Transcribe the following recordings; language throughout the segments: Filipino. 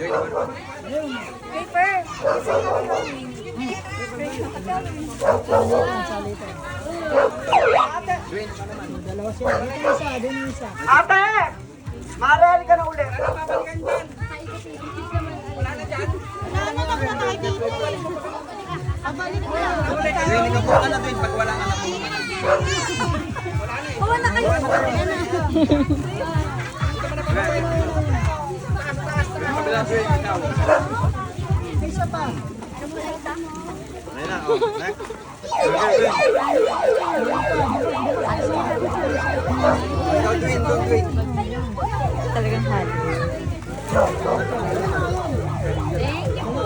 Paper. Dalawa sila. Dito isa, dito isa. Ate! Marel ka na ulit. Ano babalikan dyan? Wala na dyan? Wala na lang na tayo dito. Abalik mo lang. Hindi ka po ka na din pag wala ka na po. Wala kayo. Kabilang swing, ikaw. Isa pa. Ayun na, oh. Next. Don't win, don't win. Talagang hali. Thank you po.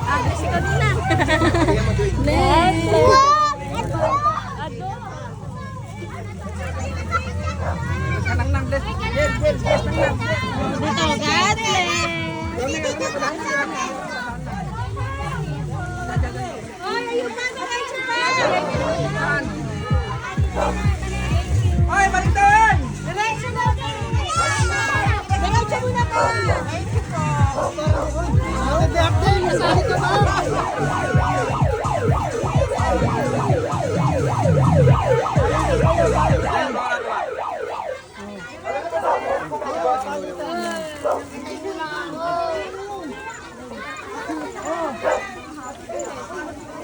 Agres ikaw din na. Next. Kanang nang des. Yes, yes, yes, nang nang. Dito, God bless. Ay, ayun pa. Diretso pa. Hoy, balikan! Diretso na. Diretso muna po. Thank you po. Happy birthday! Masali ka ba?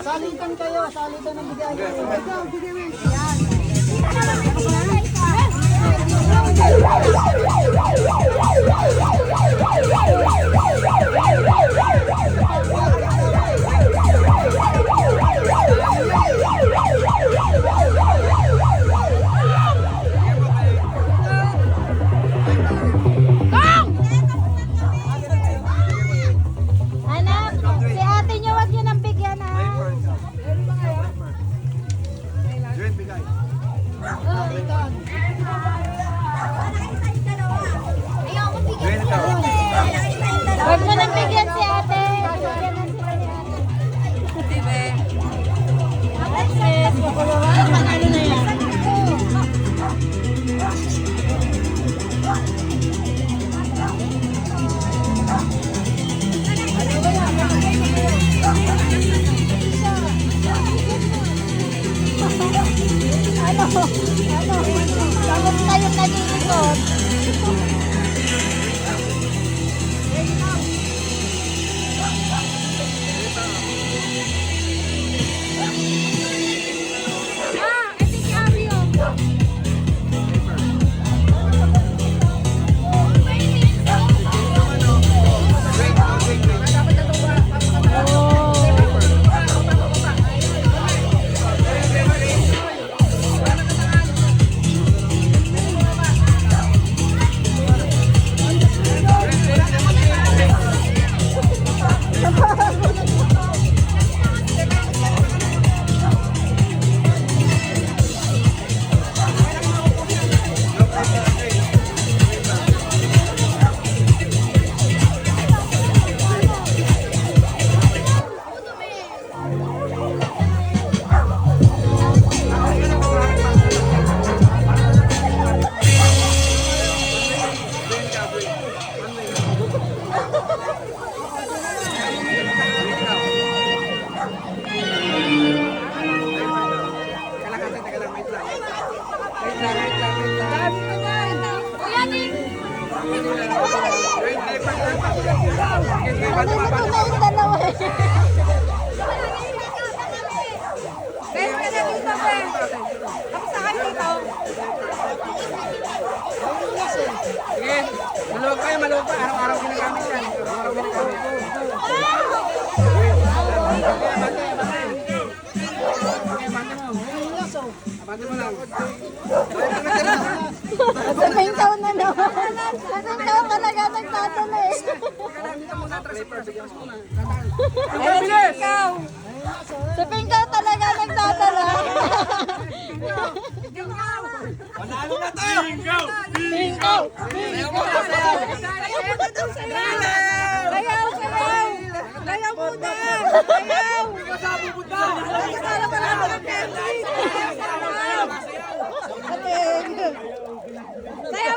Salitan kayo, salitan ng bigay. Ikaw, bigay mo. Anak, si ate niyo wag niyo nang bigyan ha. Join, bigay. Join ikaw. Wag mo nang bigyan si ate. Bigyan na si ate. Alexis, panalo na yan. Bakit tayo nalilipot? Ito si Abio. Sige, maluwag kayo, maluwag pa. Araw-araw ginagamit yan. Araw-araw ginagamit. Abante mo lang. Sabing taon na naman. Sabing taon talaga nagtatala eh. Ikaw. Sabing taon talaga nagtatala. Panalo na to! Bingaw! Bingaw! Sayaw! Sayaw! Sayaw muna! Sayaw! Sayaw pa lang ng candy! Sayaw!